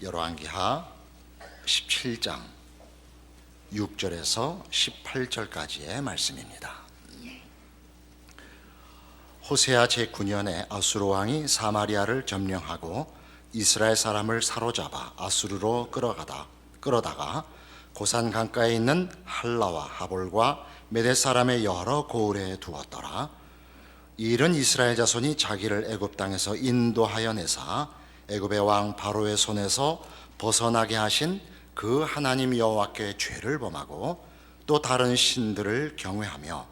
열왕기하 17장 6절에서 18절까지의 말씀입니다. 호세아 제9년에 아수르 왕이 사마리아를 점령하고 이스라엘 사람을 사로잡아 아수르로 끌어다가 고산 강가에 있는 할라와 하볼과 메대 사람의 여러 고을에 두었더라. 이 일은 이스라엘 자손이 자기를 애굽 땅에서 인도하여 내사 애굽의 왕 바로의 손에서 벗어나게 하신 그 하나님 여호와께 죄를 범하고 또 다른 신들을 경외하며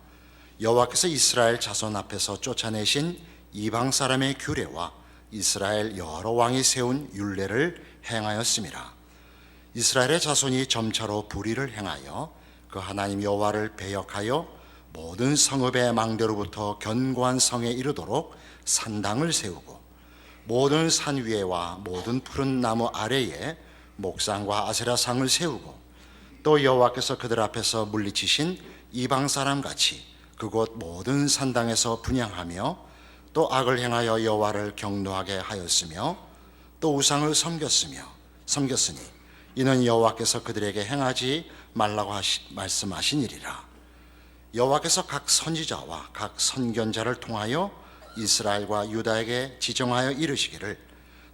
여호와께서 이스라엘 자손 앞에서 쫓아내신 이방 사람의 규례와 이스라엘 여러 왕이 세운 율례를 행하였음이라. 이스라엘의 자손이 점차로 불의를 행하여 그 하나님 여호와를 배역하여 모든 성읍의 망대로부터 견고한 성에 이르도록 산당을 세우고 모든 산 위에와 모든 푸른 나무 아래에 목상과 아세라상을 세우고 또 여호와께서 그들 앞에서 물리치신 이방 사람 같이 그곳 모든 산당에서 분향하며 또 악을 행하여 여호와를 경노하게 하였으며 또 우상을 섬겼으니 이는 여호와께서 그들에게 행하지 말라고 말씀하신 일이라. 여호와께서 각 선지자와 각 선견자를 통하여 이스라엘과 유다에게 지정하여 이르시기를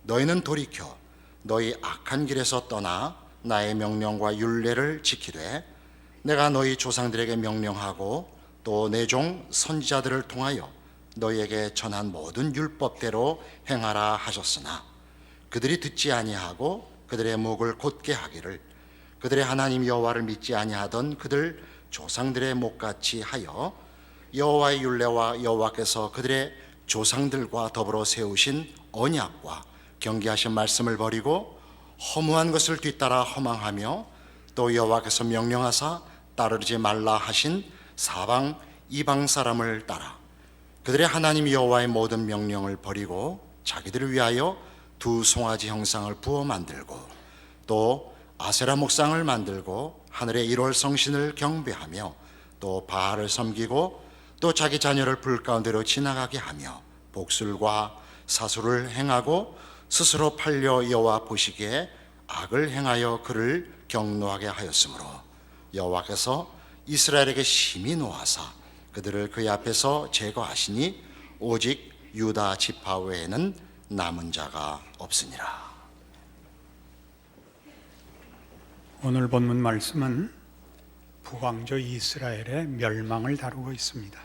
너희는 돌이켜 너희 악한 길에서 떠나 나의 명령과 율례를 지키되 내가 너희 조상들에게 명령하고 또 내 종 선지자들을 통하여 너희에게 전한 모든 율법대로 행하라 하셨으나 그들이 듣지 아니하고 그들의 목을 곧게 하기를 그들의 하나님 여호와를 믿지 아니하던 그들 조상들의 목같이 하여 여호와의 율례와 여호와께서 그들의 조상들과 더불어 세우신 언약과 경계하신 말씀을 버리고 허무한 것을 뒤따라 허망하며 또 여호와께서 명령하사 따르지 말라 하신 사방 이방 사람을 따라 그들의 하나님 여호와의 모든 명령을 버리고 자기들을 위하여 두 송아지 형상을 부어 만들고 또 아세라 목상을 만들고 하늘의 1월 성신을 경배하며 또 바알을 섬기고 또 자기 자녀를 불 가운데로 지나가게 하며 복술과 사술을 행하고 스스로 팔려 여호와 보시기에 악을 행하여 그를 경노하게 하였으므로 여호와께서 이스라엘에게 심히 노하사 그들을 그의 앞에서 제거하시니 오직 유다 지파 외에는 남은 자가 없으니라. 오늘 본문 말씀은 북왕조 이스라엘의 멸망을 다루고 있습니다.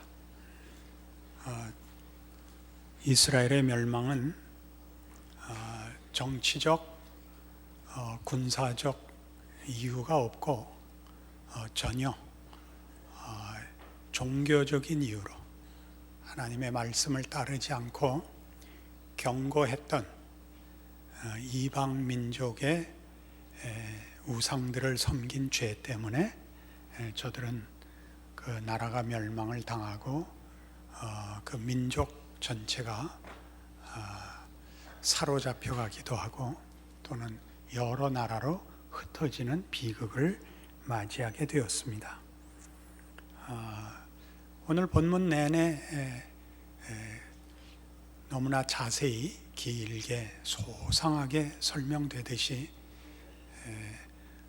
이스라엘의 멸망은 정치적, 군사적 이유가 없고 전혀 종교적인 이유로 하나님의 말씀을 따르지 않고 경고했던 이방 민족의 우상들을 섬긴 죄 때문에 저들은 그 나라가 멸망을 당하고 그 민족 전체가 사로잡혀 가기도 하고 또는 여러 나라로 흩어지는 비극을 맞이하게 되었습니다. 오늘 본문 내내 너무나 자세히 길게 소상하게 설명되듯이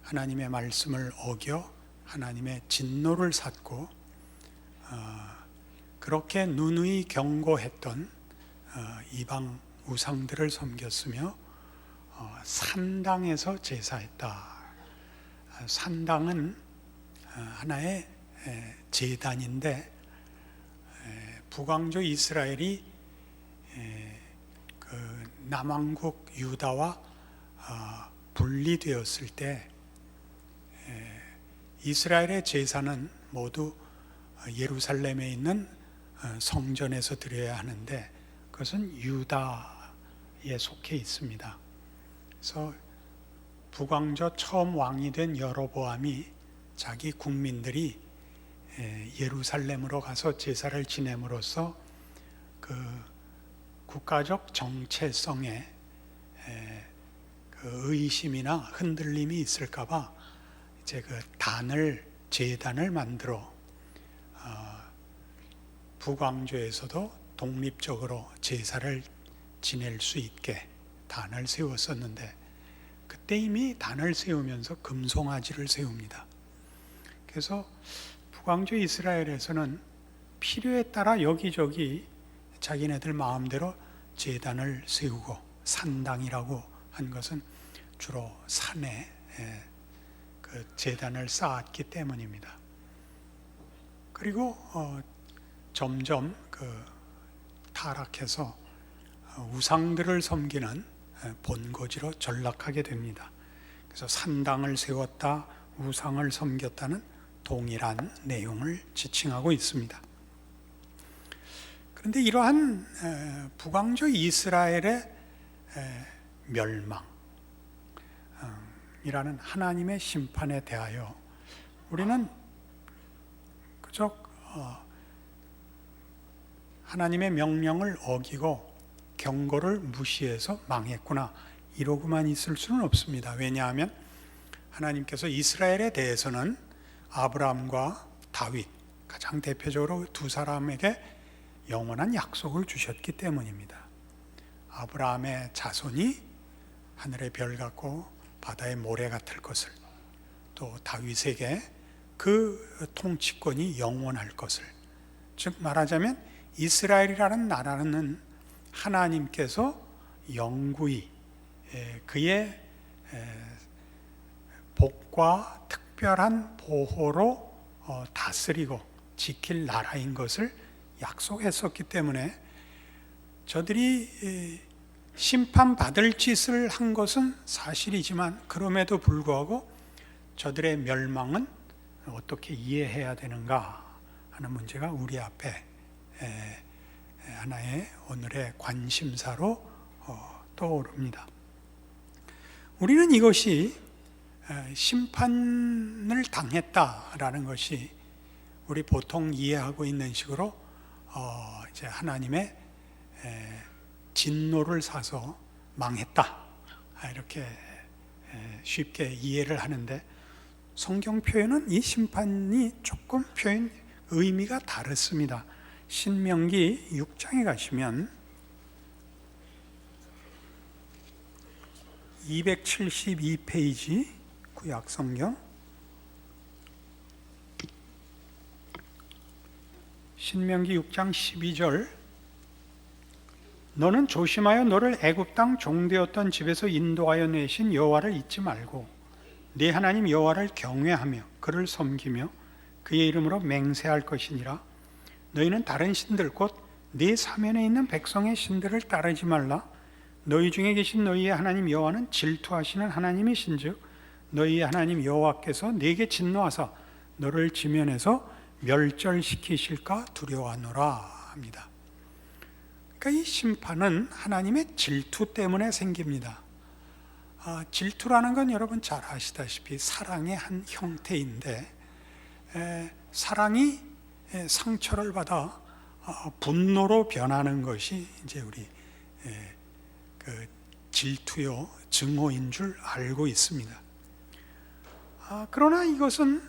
하나님의 말씀을 어겨 하나님의 진노를 샀고 그렇게 누누이 경고했던 이방 우상들을 섬겼으며 산당에서 제사했다. 산당은 하나의 제단인데 북왕조 이스라엘이 그 남왕국 유다와 분리되었을 때 이스라엘의 제사는 모두 예루살렘에 있는 성전에서 드려야 하는데 그것은 유다에 속해 있습니다. 그래서 북왕조 처음 왕이 된 여로보암이 자기 국민들이 예루살렘으로 가서 제사를 지냄으로써 그 국가적 정체성에 그 의심이나 흔들림이 있을까봐 이제 그 제단을 만들어 북왕조에서도 독립적으로 제사를 지낼 수 있게 단을 세웠었는데 그 그때 이미 단을 세우면서 금송아지를 세웁니다. 그래서 북왕조 이스라엘에서는 필요에 따라 여기저기 자기네들 마음대로 제단을 세우고, 산당이라고 한 것은 주로 산에 그 제단을 쌓았기 때문입니다. 그리고 점점 타락해서 우상들을 섬기는 본거지로 전락하게 됩니다. 그래서 산당을 세웠다, 우상을 섬겼다는 동일한 내용을 지칭하고 있습니다. 그런데 이러한 북왕조 이스라엘의 멸망이라는 하나님의 심판에 대하여 우리는 그저 하나님의 명령을 어기고 경고를 무시해서 망했구나 이러고만 있을 수는 없습니다. 왜냐하면 하나님께서 이스라엘에 대해서는 아브라함과 다윗, 가장 대표적으로 두 사람에게 영원한 약속을 주셨기 때문입니다. 아브라함의 자손이 하늘의 별 같고 바다의 모래 같을 것을, 또 다윗에게 그 통치권이 영원할 것을, 즉 말하자면 이스라엘이라는 나라는 하나님께서 영구히 그의 복과 특별한 보호로 다스리고 지킬 나라인 것을 약속했었기 때문에 저들이 심판받을 짓을 한 것은 사실이지만 그럼에도 불구하고 저들의 멸망은 어떻게 이해해야 되는가 하는 문제가 우리 앞에 하나의 오늘의 관심사로 떠오릅니다. 우리는 이것이 심판을 당했다라는 것이 우리 보통 이해하고 있는 식으로 이제 하나님의 진노를 사서 망했다 이렇게 쉽게 이해를 하는데, 성경 표현은 이 심판이 조금 표현 의미가 다릅니다. 신명기 6장에 가시면 272페이지 구약성경 신명기 6장 12절, 너는 조심하여 너를 애굽 땅 종되었던 집에서 인도하여 내신 여호와를 잊지 말고 네 하나님 여호와를 경외하며 그를 섬기며 그의 이름으로 맹세할 것이니라. 너희는 다른 신들 곧 네 사면에 있는 백성의 신들을 따르지 말라. 너희 중에 계신 너희의 하나님 여호와는 질투하시는 하나님이신즉 너희의 하나님 여호와께서 네게 진노하사 너를 지면에서 멸절시키실까 두려워하노라 합니다. 그러니까 이 심판은 하나님의 질투 때문에 생깁니다. 질투라는 건 여러분 잘 아시다시피 사랑의 한 형태인데, 사랑이 상처를 받아 분노로 변하는 것이 이제 우리 그 질투요 증오인 줄 알고 있습니다. 그러나 이것은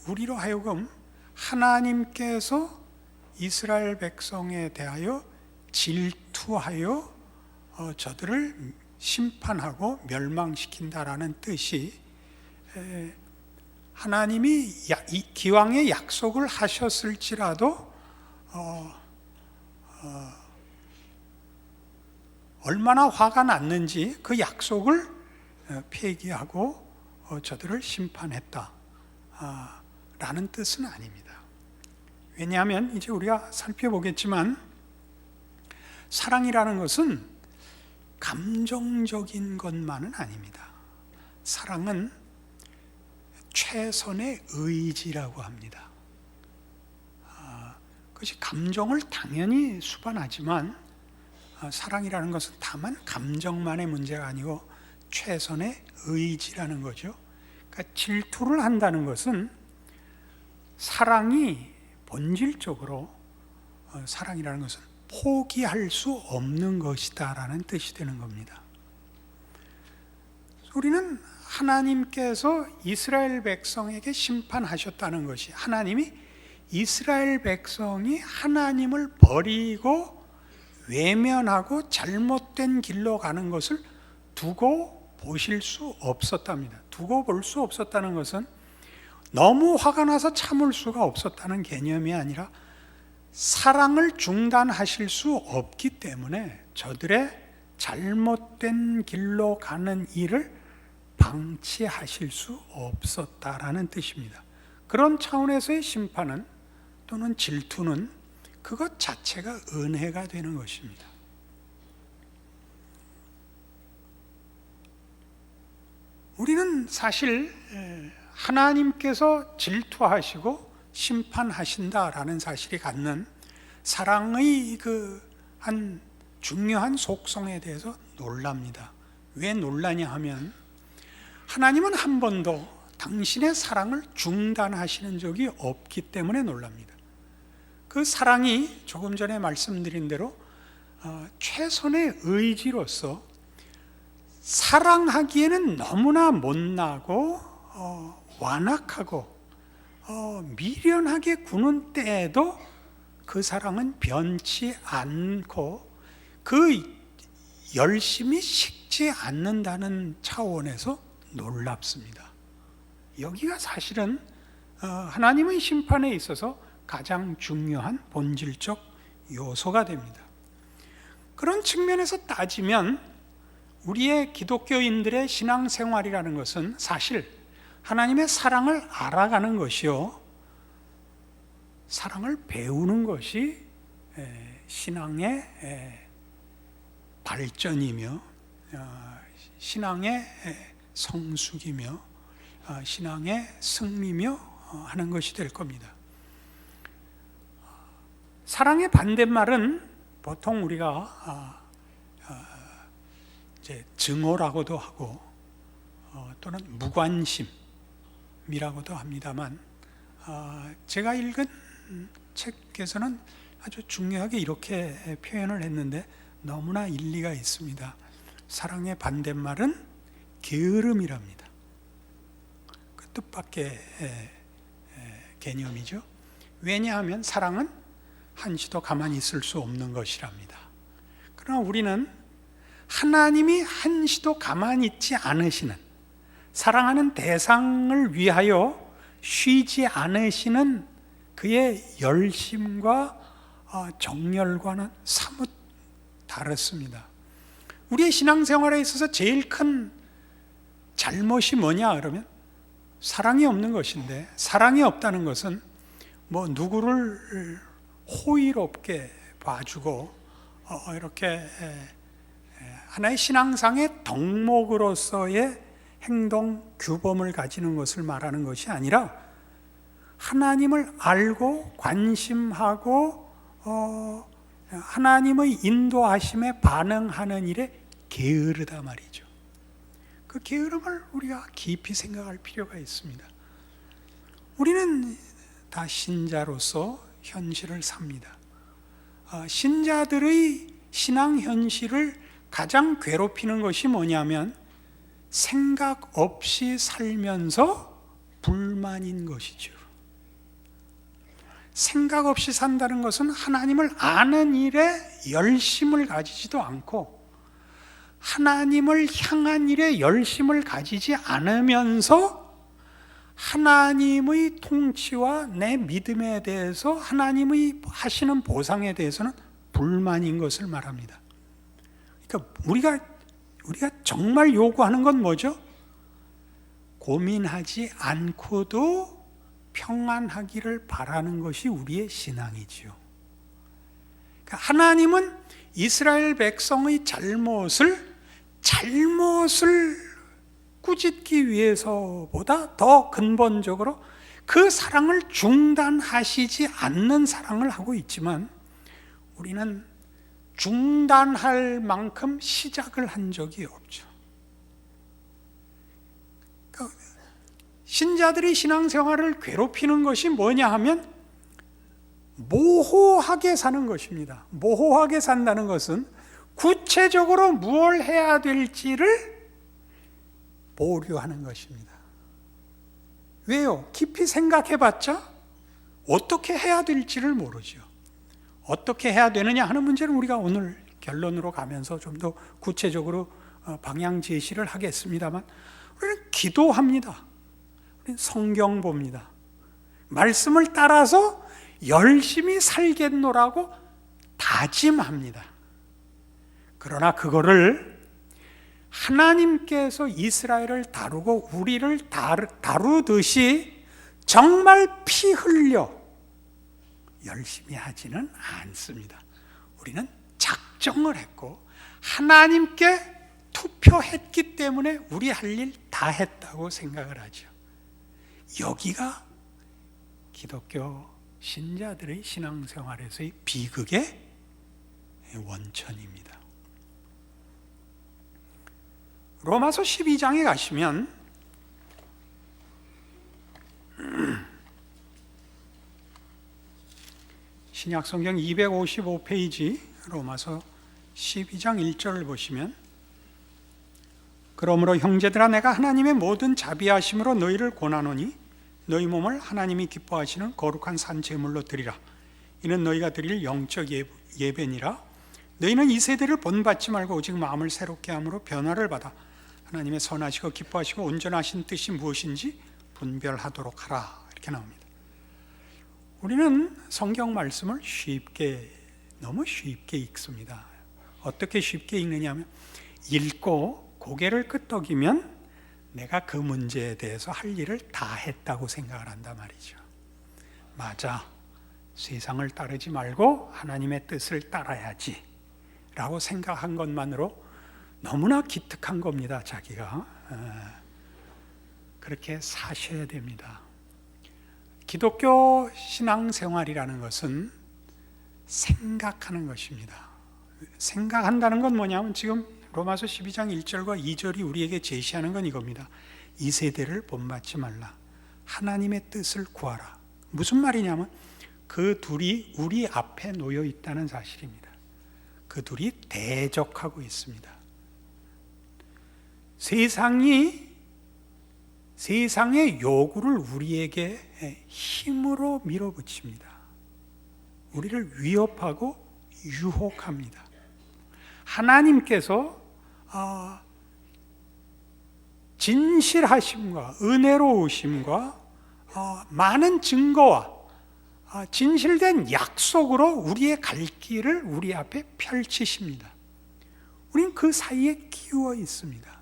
우리로 하여금 하나님께서 이스라엘 백성에 대하여 질투하여 저들을 심판하고 멸망시킨다라는 뜻이, 하나님이 기왕에 약속을 하셨을지라도 얼마나 화가 났는지 그 약속을 폐기하고 저들을 심판했다 라는 뜻은 아닙니다. 왜냐하면 이제 우리가 살펴보겠지만 사랑이라는 것은 감정적인 것만은 아닙니다. 사랑은 최선의 의지라고 합니다. 그것이 감정을 당연히 수반하지만 사랑이라는 것은 다만 감정만의 문제가 아니고 최선의 의지라는 거죠. 그러니까 질투를 한다는 것은 사랑이 본질적으로 사랑이라는 것은 포기할 수 없는 것이다라는 뜻이 되는 겁니다. 우리는 하나님께서 이스라엘 백성에게 심판하셨다는 것이, 하나님이 이스라엘 백성이 하나님을 버리고 외면하고 잘못된 길로 가는 것을 두고 보실 수 없었답니다. 두고 볼 수 없었다는 것은 너무 화가 나서 참을 수가 없었다는 개념이 아니라 사랑을 중단하실 수 없기 때문에 저들의 잘못된 길로 가는 일을 방치하실 수 없었다라는 뜻입니다. 그런 차원에서의 심판은 또는 질투는 그것 자체가 은혜가 되는 것입니다. 우리는 사실 하나님께서 질투하시고 심판하신다라는 사실이 갖는 사랑의 한 중요한 속성에 대해서 놀랍니다. 왜 놀라냐 하면 하나님은 한 번도 당신의 사랑을 중단하시는 적이 없기 때문에 놀랍니다. 그 사랑이 조금 전에 말씀드린 대로 최선의 의지로서 사랑하기에는 너무나 못나고 완악하고 미련하게 구는 때에도 그 사랑은 변치 않고 그 열심히 식지 않는다는 차원에서 놀랍습니다. 여기가 사실은 하나님의 심판에 있어서 가장 중요한 본질적 요소가 됩니다. 그런 측면에서 따지면 우리의 기독교인들의 신앙생활이라는 것은 사실 하나님의 사랑을 알아가는 것이요, 사랑을 배우는 것이 신앙의 발전이며 신앙의 성숙이며 신앙의 승리며 하는 것이 될 겁니다. 사랑의 반대말은 보통 우리가 이제 증오라고도 하고 또는 무관심이라고도 합니다만, 제가 읽은 책에서는 아주 중요하게 이렇게 표현을 했는데 너무나 일리가 있습니다. 사랑의 반대말은 게으름이랍니다. 그 뜻밖의 개념이죠. 왜냐하면 사랑은 한시도 가만히 있을 수 없는 것이랍니다. 그러나 우리는 하나님이 한시도 가만히 있지 않으시는, 사랑하는 대상을 위하여 쉬지 않으시는 그의 열심과 정열과는 사뭇 다릅니다. 우리의 신앙생활에 있어서 제일 큰 잘못이 뭐냐 그러면 사랑이 없는 것인데, 사랑이 없다는 것은 뭐 누구를 호의롭게 봐주고 이렇게 하나의 신앙상의 덕목으로서의 행동 규범을 가지는 것을 말하는 것이 아니라 하나님을 알고 관심하고 하나님의 인도하심에 반응하는 일에 게으르다 말이죠. 그 게으름을 우리가 깊이 생각할 필요가 있습니다. 우리는 다 신자로서 현실을 삽니다. 신자들의 신앙 현실을 가장 괴롭히는 것이 뭐냐면 생각 없이 살면서 불만인 것이죠. 생각 없이 산다는 것은 하나님을 아는 일에 열심을 가지지도 않고 하나님을 향한 일에 열심을 가지지 않으면서 하나님의 통치와 내 믿음에 대해서 하나님의 하시는 보상에 대해서는 불만인 것을 말합니다. 그러니까 우리가 정말 요구하는 건 뭐죠? 고민하지 않고도 평안하기를 바라는 것이 우리의 신앙이지요. 그러니까 하나님은 이스라엘 백성의 잘못을 꾸짖기 위해서보다 더 근본적으로 그 사랑을 중단하시지 않는 사랑을 하고 있지만 우리는 중단할 만큼 시작을 한 적이 없죠. 그러니까 신자들이 신앙생활을 괴롭히는 것이 뭐냐 하면 모호하게 사는 것입니다. 모호하게 산다는 것은 구체적으로 무엇을 해야 될지를 보류하는 것입니다. 왜요? 깊이 생각해봤자 어떻게 해야 될지를 모르죠. 어떻게 해야 되느냐 하는 문제는 우리가 오늘 결론으로 가면서 좀 더 구체적으로 방향 제시를 하겠습니다만 우리는 기도합니다. 우리는 성경 봅니다. 말씀을 따라서 열심히 살겠노라고 다짐합니다. 그러나 그거를 하나님께서 이스라엘을 다루고 우리를 다루듯이 정말 피 흘려 열심히 하지는 않습니다. 우리는 작정을 했고 하나님께 투표했기 때문에 우리 할 일 다 했다고 생각을 하죠. 여기가 기독교 신자들의 신앙생활에서의 비극의 원천입니다. 로마서 12장에 가시면 신약성경 255페이지 로마서 12장 1절을 보시면, 그러므로 형제들아 내가 하나님의 모든 자비하심으로 너희를 권하노니 너희 몸을 하나님이 기뻐하시는 거룩한 산 제물로 드리라. 이는 너희가 드릴 영적 예배니라. 너희는 이 세대를 본받지 말고 오직 마음을 새롭게 함으로 변화를 받아 하나님의 선하시고 기뻐하시고 온전하신 뜻이 무엇인지 분별하도록 하라. 이렇게 나옵니다. 우리는 성경 말씀을 너무 쉽게 읽습니다. 어떻게 쉽게 읽느냐 하면, 읽고 고개를 끄덕이면 내가 그 문제에 대해서 할 일을 다 했다고 생각을 한단 말이죠. 맞아, 세상을 따르지 말고 하나님의 뜻을 따라야지 라고 생각한 것만으로 너무나 기특한 겁니다. 자기가 그렇게 사셔야 됩니다. 기독교 신앙생활이라는 것은 생각하는 것입니다. 생각한다는 건 뭐냐면 지금 로마서 12장 1절과 2절이 우리에게 제시하는 건 이겁니다. 이 세대를 본받지 말라. 하나님의 뜻을 구하라. 무슨 말이냐면 그 둘이 우리 앞에 놓여 있다는 사실입니다. 그 둘이 대적하고 있습니다. 세상의 요구를 우리에게 힘으로 밀어붙입니다. 우리를 위협하고 유혹합니다. 하나님께서 진실하심과 은혜로우심과 많은 증거와 진실된 약속으로 우리의 갈 길을 우리 앞에 펼치십니다. 우리는 그 사이에 끼워 있습니다.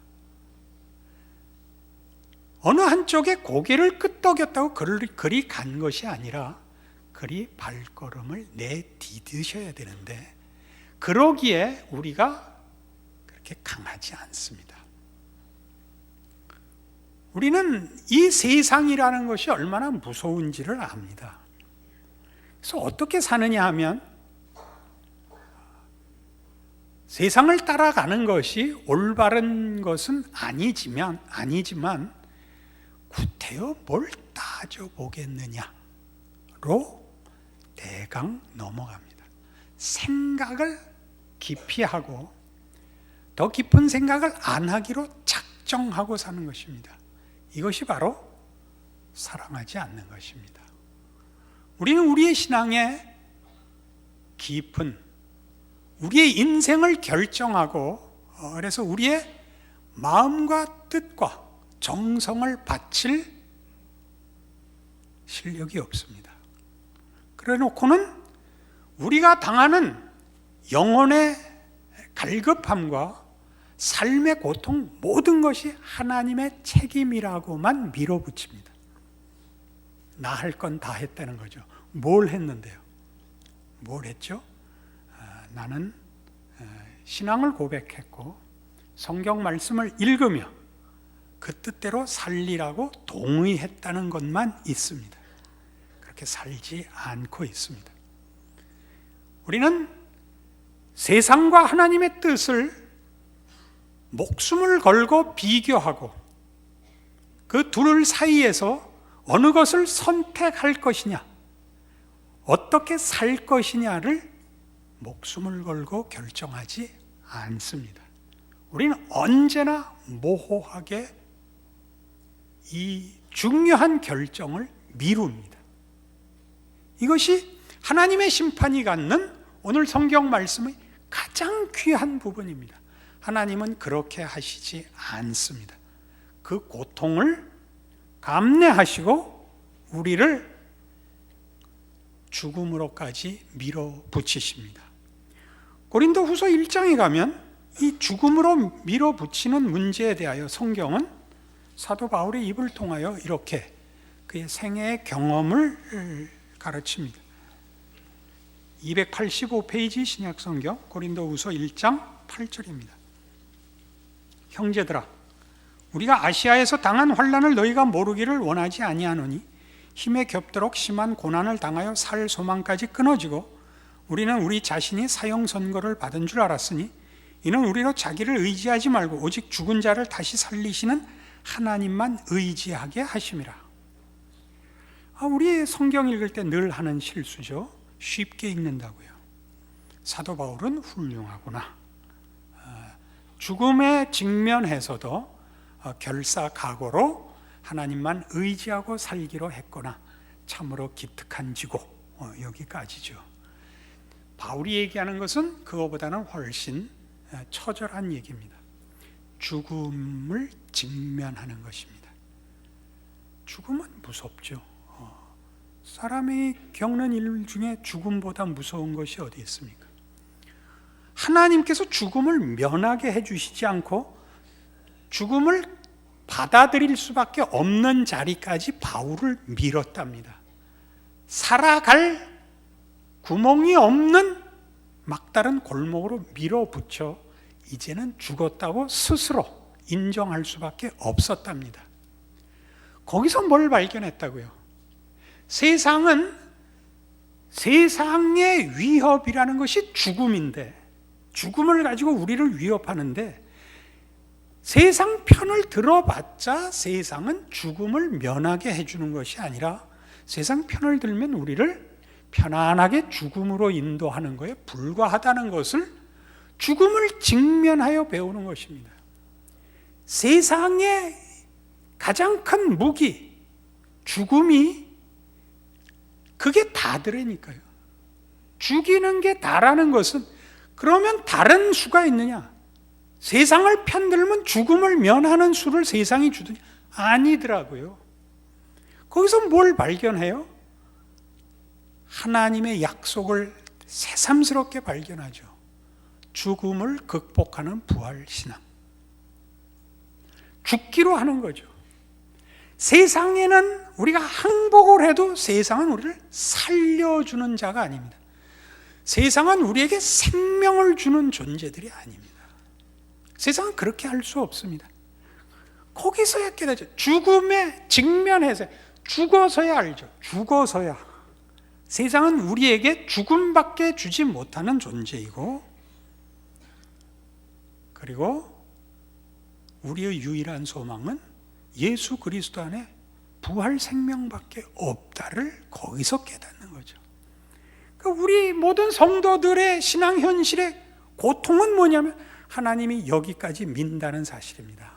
어느 한쪽에 고개를 끄덕였다고 그리 간 것이 아니라 그리 발걸음을 내디디셔야 되는데, 그러기에 우리가 그렇게 강하지 않습니다. 우리는 이 세상이라는 것이 얼마나 무서운지를 압니다. 그래서 어떻게 사느냐 하면, 세상을 따라가는 것이 올바른 것은 아니지만 구태여 뭘 따져보겠느냐로 대강 넘어갑니다. 생각을 깊이 하고 더 깊은 생각을 안 하기로 작정하고 사는 것입니다. 이것이 바로 사랑하지 않는 것입니다. 우리는 우리의 신앙에 깊은, 우리의 인생을 결정하고 그래서 우리의 마음과 뜻과 정성을 바칠 실력이 없습니다. 그래 놓고는 우리가 당하는 영혼의 갈급함과 삶의 고통, 모든 것이 하나님의 책임이라고만 밀어붙입니다. 나 할 건 다 했다는 거죠. 뭘 했는데요? 뭘 했죠? 나는 신앙을 고백했고 성경 말씀을 읽으며 그 뜻대로 살리라고 동의했다는 것만 있습니다. 그렇게 살지 않고 있습니다. 우리는 세상과 하나님의 뜻을 목숨을 걸고 비교하고 그 둘 사이에서 어느 것을 선택할 것이냐, 어떻게 살 것이냐를 목숨을 걸고 결정하지 않습니다. 우리는 언제나 모호하게 이 중요한 결정을 미룹니다. 이것이 하나님의 심판이 갖는 오늘 성경 말씀의 가장 귀한 부분입니다. 하나님은 그렇게 하시지 않습니다. 그 고통을 감내하시고 우리를 죽음으로까지 밀어붙이십니다. 고린도후서 1장에 가면 이 죽음으로 밀어붙이는 문제에 대하여 성경은 사도 바울의 입을 통하여 이렇게 그의 생애의 경험을 가르칩니다. 285페이지 신약성경 고린도후서 1장 8절입니다. 형제들아, 우리가 아시아에서 당한 환난을 너희가 모르기를 원하지 아니하노니 힘에 겹도록 심한 고난을 당하여 살 소망까지 끊어지고 우리는 우리 자신이 사형 선고를 받은 줄 알았으니 이는 우리로 자기를 의지하지 말고 오직 죽은 자를 다시 살리시는 하나님만 의지하게 하심이라. 우리 성경 읽을 때 늘 하는 실수죠. 쉽게 읽는다고요. 사도 바울은 훌륭하구나. 죽음에 직면해서도 결사각오로 하나님만 의지하고 살기로 했거나 참으로 기특한 지고 여기까지죠. 바울이 얘기하는 것은 그거보다는 훨씬 처절한 얘기입니다. 죽음을 직면하는 것입니다. 죽음은 무섭죠. 사람이 겪는 일 중에 죽음보다 무서운 것이 어디 있습니까? 하나님께서 죽음을 면하게 해주시지 않고 죽음을 받아들일 수밖에 없는 자리까지 바울을 밀었답니다. 살아갈 구멍이 없는 막다른 골목으로 밀어붙여 이제는 죽었다고 스스로 인정할 수밖에 없었답니다. 거기서 뭘 발견했다고요? 세상의 위협이라는 것이 죽음인데, 죽음을 가지고 우리를 위협하는데 세상 편을 들어봤자 세상은 죽음을 면하게 해주는 것이 아니라 세상 편을 들면 우리를 편안하게 죽음으로 인도하는 것에 불과하다는 것을 죽음을 직면하여 배우는 것입니다. 세상의 가장 큰 무기, 죽음이 그게 다더라니까요. 죽이는 게 다라는 것은 그러면 다른 수가 있느냐? 세상을 편들면 죽음을 면하는 수를 세상이 주더니 아니더라고요. 거기서 뭘 발견해요? 하나님의 약속을 새삼스럽게 발견하죠. 죽음을 극복하는 부활신앙. 죽기로 하는 거죠. 세상에는 우리가 항복을 해도 세상은 우리를 살려주는 자가 아닙니다. 세상은 우리에게 생명을 주는 존재들이 아닙니다. 세상은 그렇게 할 수 없습니다. 거기서야 깨닫죠. 죽음에 직면해서 죽어서야 알죠. 죽어서야. 세상은 우리에게 죽음밖에 주지 못하는 존재이고, 그리고 우리의 유일한 소망은 예수 그리스도 안에 부활 생명밖에 없다를 거기서 깨닫는 거죠. 우리 모든 성도들의 신앙 현실의 고통은 뭐냐면 하나님이 여기까지 민다는 사실입니다.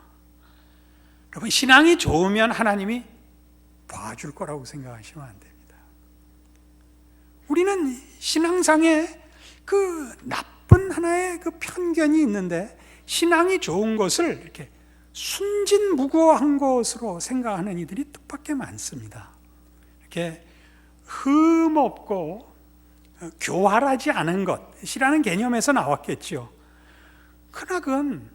여러분, 신앙이 좋으면 하나님이 봐줄 거라고 생각하시면 안 됩니다. 우리는 신앙상에 그 나쁜 하나의 그 편견이 있는데, 신앙이 좋은 것을 이렇게 순진무구한 것으로 생각하는 이들이 뜻밖의 많습니다. 이렇게 흠없고 교활하지 않은 것이라는 개념에서 나왔겠죠. 크나큰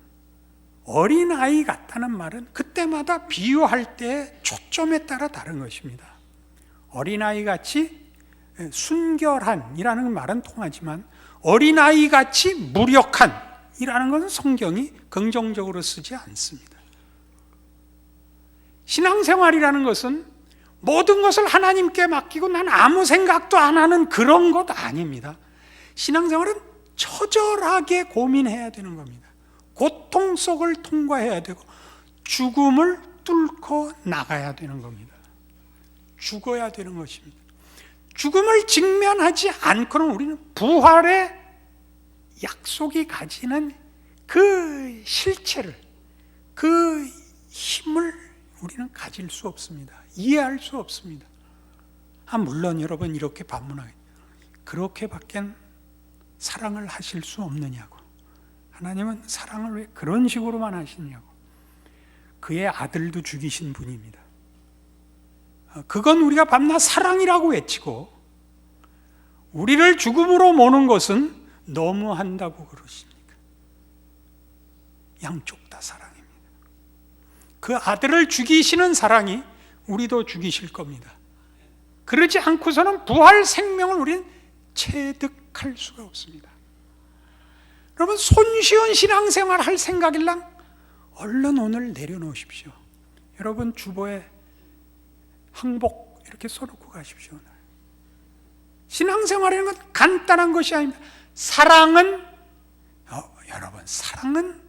어린아이 같다는 말은 그때마다 비유할 때 초점에 따라 다른 것입니다. 어린아이같이 순결한이라는 말은 통하지만 어린아이같이 무력한이라는 것은 성경이 긍정적으로 쓰지 않습니다. 신앙생활이라는 것은 모든 것을 하나님께 맡기고 난 아무 생각도 안 하는 그런 것 아닙니다. 신앙생활은 처절하게 고민해야 되는 겁니다. 고통 속을 통과해야 되고 죽음을 뚫고 나가야 되는 겁니다. 죽어야 되는 것입니다. 죽음을 직면하지 않고는 우리는 부활의 약속이 가지는 그 실체를, 그 힘을 우리는 가질 수 없습니다. 이해할 수 없습니다. 물론 여러분 이렇게 반문하겠죠. 그렇게밖엔 사랑을 하실 수 없느냐고. 하나님은 사랑을 왜 그런 식으로만 하시냐고. 그의 아들도 죽이신 분입니다. 그건 우리가 밤낮 사랑이라고 외치고 우리를 죽음으로 모는 것은 너무한다고 그러십니까? 양쪽 다 사랑입니다. 그 아들을 죽이시는 사랑이 우리도 죽이실 겁니다. 그러지 않고서는 부활 생명을 우리는 체득할 수가 없습니다. 여러분, 손쉬운 신앙생활 할 생각일랑 얼른 오늘 내려놓으십시오. 여러분 주보에 항복 이렇게 써놓고 가십시오. 신앙생활이라는 건 간단한 것이 아닙니다. 사랑은 여러분, 사랑은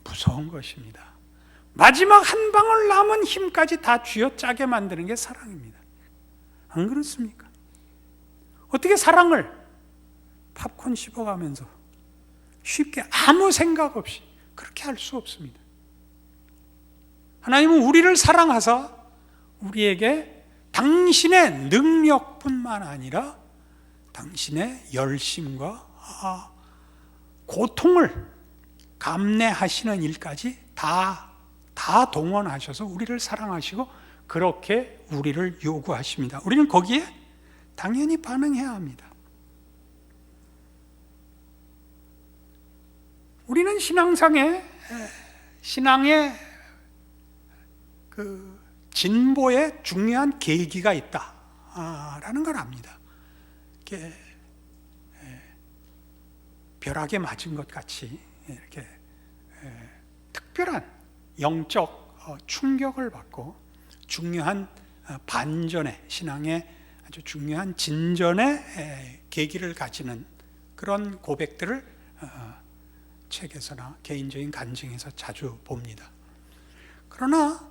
무서운 것입니다. 마지막 한 방울 남은 힘까지 다 쥐어짜게 만드는 게 사랑입니다. 안 그렇습니까? 어떻게 사랑을 팝콘 씹어가면서 쉽게 아무 생각 없이 그렇게 할 수 없습니다. 하나님은 우리를 사랑하사 우리에게 당신의 능력뿐만 아니라 당신의 열심과 고통을 감내하시는 일까지 다 동원하셔서 우리를 사랑하시고 그렇게 우리를 요구하십니다. 우리는 거기에 당연히 반응해야 합니다. 우리는 신앙의 그 진보에 중요한 계기가 있다라는 걸 압니다. 이렇게 벼락에 맞은 것 같이 이렇게 특별한 영적 충격을 받고 중요한 반전의 신앙의 아주 중요한 진전의 계기를 가지는 그런 고백들을 책에서나 개인적인 간증에서 자주 봅니다. 그러나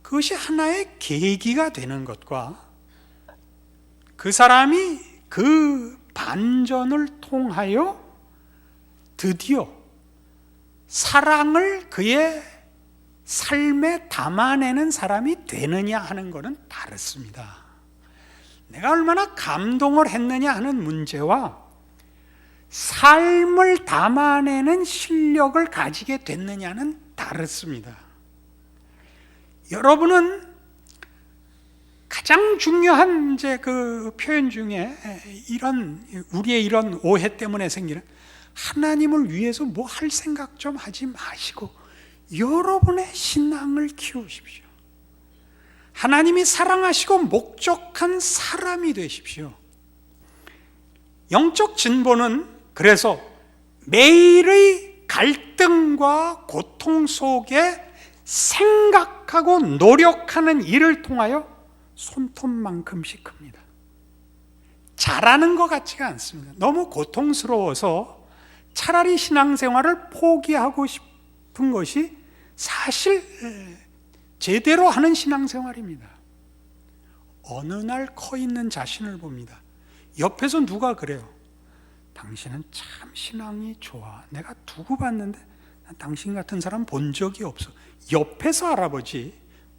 그것이 하나의 계기가 되는 것과 그 사람이 그 반전을 통하여 드디어 사랑을 그의 삶에 담아내는 사람이 되느냐 하는 것은 다릅니다. 내가 얼마나 감동을 했느냐 하는 문제와 삶을 담아내는 실력을 가지게 됐느냐는 다릅니다. 여러분은 가장 중요한 그 표현 중에 우리의 이런 오해 때문에 생기는 하나님을 위해서 뭐 할 생각 좀 하지 마시고 여러분의 신앙을 키우십시오. 하나님이 사랑하시고 목적한 사람이 되십시오. 영적 진보는 그래서 매일의 갈등과 고통 속에 생각하고 노력하는 일을 통하여 손톱만큼씩 큽니다. 잘하는 것 같지가 않습니다. 너무 고통스러워서 차라리 신앙생활을 포기하고 싶은 것이 사실 제대로 하는 신앙생활입니다. 어느 날 커 있는 자신을 봅니다. 옆에서 누가 그래요. 당신은 참 신앙이 좋아. 내가 두고 봤는데 난 당신 같은 사람 본 적이 없어. 옆에서 알아보지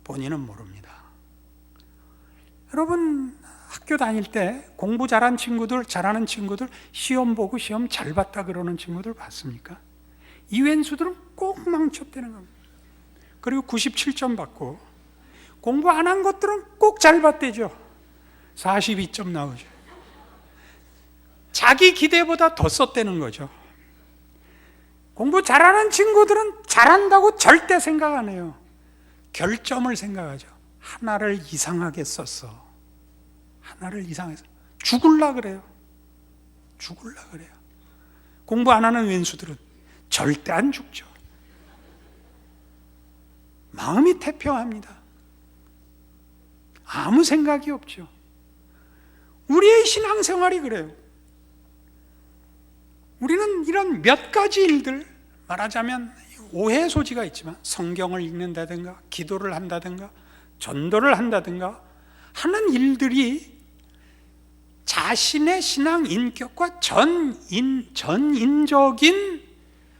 본인은 모릅니다. 여러분 학교 다닐 때 공부 잘하는 친구들 시험 보고 시험 잘 봤다 그러는 친구들 봤습니까? 이웬수들은 꼭 망쳤다는 겁니다. 그리고 97점 받고 공부 안 한 것들은 꼭 잘 봤대죠. 42점 나오죠. 자기 기대보다 더 썼다는 거죠. 공부 잘하는 친구들은 잘한다고 절대 생각 안 해요. 결점을 생각하죠. 하나를 이상하게 썼어. 하나를 이상해서 죽을라 그래요. 공부 안 하는 왼수들은 절대 안 죽죠. 마음이 태평합니다. 아무 생각이 없죠. 우리의 신앙생활이 그래요. 우리는 이런 몇 가지 일들, 말하자면 오해 소지가 있지만 성경을 읽는다든가 기도를 한다든가 전도를 한다든가 하는 일들이 자신의 신앙 인격과 전인적인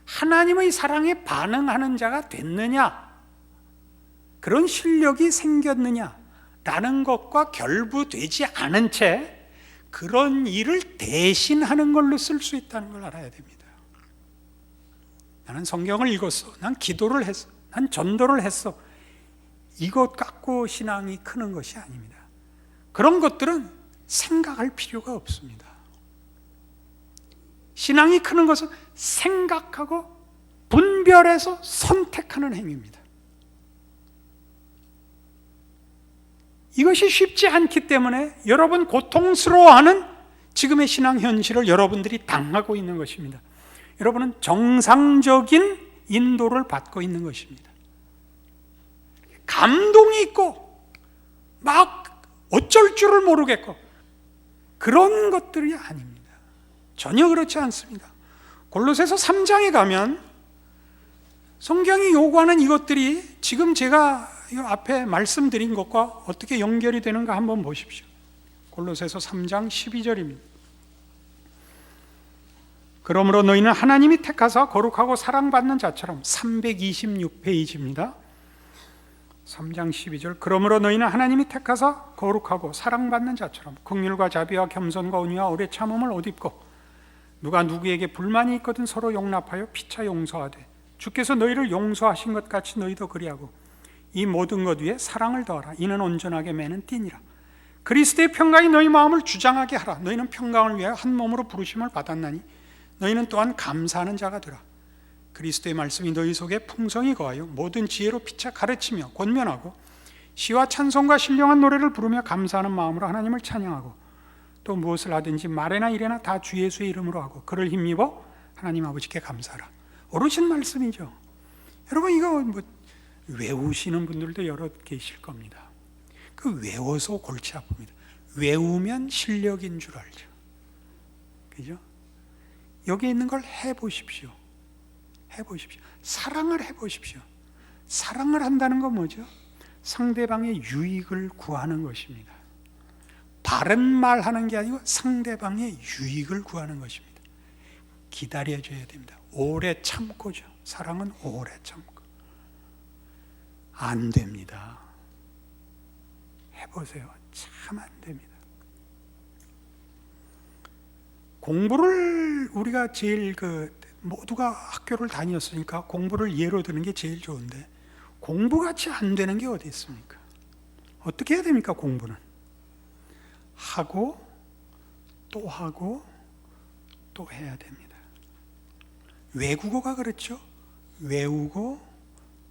하나님의 사랑에 반응하는 자가 됐느냐, 그런 실력이 생겼느냐라는 것과 결부되지 않은 채 그런 일을 대신하는 걸로 쓸 수 있다는 걸 알아야 됩니다. 나는 성경을 읽었어. 난 기도를 했어. 난 전도를 했어. 이것 갖고 신앙이 크는 것이 아닙니다. 그런 것들은 생각할 필요가 없습니다. 신앙이 크는 것은 생각하고 분별해서 선택하는 행위입니다. 이것이 쉽지 않기 때문에 여러분 고통스러워하는 지금의 신앙 현실을 여러분들이 당하고 있는 것입니다. 여러분은 정상적인 인도를 받고 있는 것입니다. 감동이 있고 막 어쩔 줄을 모르겠고 그런 것들이 아닙니다. 전혀 그렇지 않습니다. 골로새서 3장에 가면 성경이 요구하는 이것들이 지금 제가 이 앞에 말씀드린 것과 어떻게 연결이 되는가 한번 보십시오. 골로새서 3장 12절입니다. 그러므로 너희는 하나님이 택하사 거룩하고 사랑받는 자처럼 326페이지입니다. 3장 12절 그러므로 너희는 하나님이 택하사 거룩하고 사랑받는 자처럼 긍휼과 자비와 겸손과 온유와 오래 참음을 옷 입고 누가 누구에게 불만이 있거든 서로 용납하여 피차 용서하되 주께서 너희를 용서하신 것 같이 너희도 그리하고 이 모든 것 위에 사랑을 더하라. 이는 온전하게 매는 띠니라. 그리스도의 평강이 너희 마음을 주장하게 하라. 너희는 평강을 위하여 한 몸으로 부르심을 받았나니 너희는 또한 감사하는 자가 되라. 그리스도의 말씀이 너희 속에 풍성히 거하여 모든 지혜로 피차 가르치며 권면하고 시와 찬송과 신령한 노래를 부르며 감사하는 마음으로 하나님을 찬양하고 또 무엇을 하든지 말에나 일에나 다 주 예수의 이름으로 하고 그를 힘입어 하나님 아버지께 감사하라. 옳으신 말씀이죠. 여러분 이거 외우시는 분들도 여러 계실 겁니다. 그 외워서 골치 아픕니다. 외우면 실력인 줄 알죠. 그죠? 여기 있는 걸 해보십시오. 해보십시오. 사랑을 해보십시오. 사랑을 한다는 건 뭐죠? 상대방의 유익을 구하는 것입니다. 바른 말 하는 게 아니고 상대방의 유익을 구하는 것입니다. 기다려줘야 됩니다. 오래 참고죠. 사랑은 오래 참고. 안 됩니다. 해보세요. 참 안 됩니다. 공부를 우리가 제일 모두가 학교를 다녔으니까 공부를 예로 드는 게 제일 좋은데 공부같이 안 되는 게 어디 있습니까? 어떻게 해야 됩니까? 공부는 하고 또 하고 또 해야 됩니다. 외국어가 그렇죠. 외우고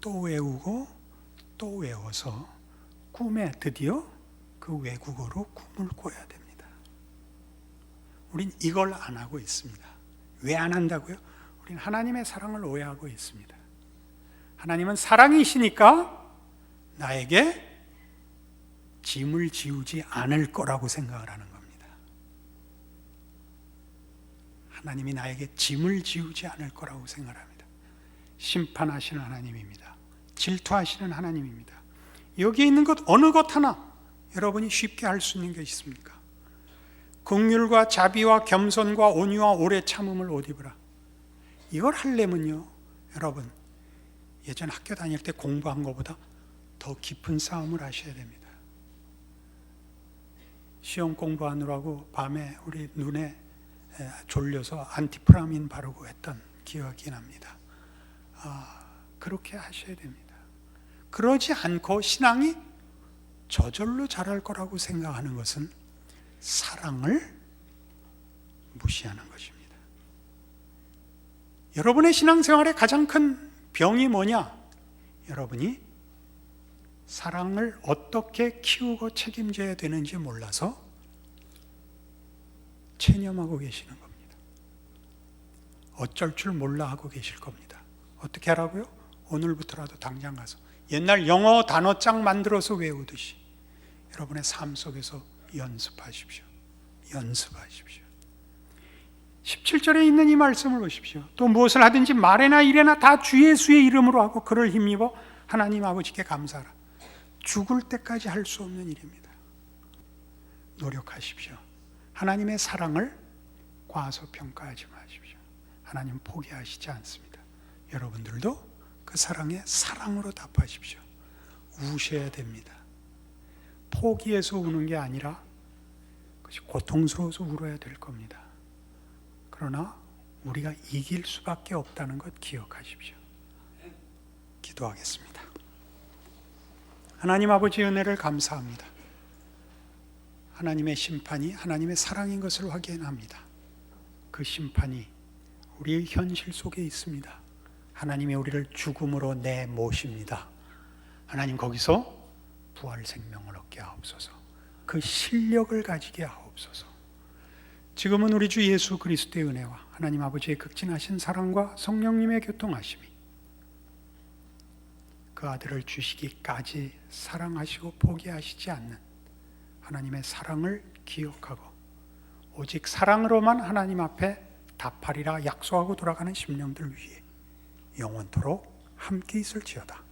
또 외우고 또 외워서 꿈에 드디어 그 외국어로 꿈을 꿔야 됩니다. 우린 이걸 안 하고 있습니다. 왜 안 한다고요? 우린 하나님의 사랑을 오해하고 있습니다. 하나님은 사랑이시니까 나에게 짐을 지우지 않을 거라고 생각을 하는 겁니다. 하나님이 나에게 짐을 지우지 않을 거라고 생각합니다. 심판하시는 하나님입니다. 질투하시는 하나님입니다. 여기에 있는 것 어느 것 하나 여러분이 쉽게 할 수 있는 게 있습니까? 긍휼과 자비와 겸손과 온유와 오래 참음을 옷 입으라. 이걸 하려면요, 여러분 예전 학교 다닐 때 공부한 것보다 더 깊은 싸움을 하셔야 됩니다. 시험 공부하느라고 밤에 우리 눈에 졸려서 안티프라민 바르고 했던 기억이 납니다. 그렇게 하셔야 됩니다. 그러지 않고 신앙이 저절로 자랄 거라고 생각하는 것은 사랑을 무시하는 것입니다. 여러분의 신앙생활의 가장 큰 병이 뭐냐? 여러분이 사랑을 어떻게 키우고 책임져야 되는지 몰라서 체념하고 계시는 겁니다. 어쩔 줄 몰라 하고 계실 겁니다. 어떻게 하라고요? 오늘부터라도 당장 가서 옛날 영어 단어장 만들어서 외우듯이 여러분의 삶 속에서 연습하십시오. 연습하십시오. 17절에 있는 이 말씀을 보십시오. 또 무엇을 하든지 말에나 일에나 다 주 예수의 이름으로 하고 그를 힘입어 하나님 아버지께 감사하라. 죽을 때까지 할 수 없는 일입니다. 노력하십시오. 하나님의 사랑을 과소평가하지 마십시오. 하나님 포기하시지 않습니다. 여러분들도 그 사랑에 사랑으로 답하십시오. 우셔야 됩니다. 포기해서 우는 게 아니라 그것이 고통스러워서 울어야 될 겁니다. 그러나 우리가 이길 수밖에 없다는 것 기억하십시오. 기도하겠습니다. 하나님 아버지 은혜를 감사합니다. 하나님의 심판이 하나님의 사랑인 것을 확인합니다. 그 심판이 우리의 현실 속에 있습니다. 하나님이 우리를 죽음으로 내모십니다. 하나님 거기서 부활 생명을 얻게 하옵소서. 그 실력을 가지게 하옵소서. 지금은 우리 주 예수 그리스도의 은혜와 하나님 아버지의 극진하신 사랑과 성령님의 교통하심이 그 아들을 주시기까지 사랑하시고 포기하시지 않는 하나님의 사랑을 기억하고 오직 사랑으로만 하나님 앞에 답하리라 약속하고 돌아가는 심령들 위해 영원토록 함께 있을지어다.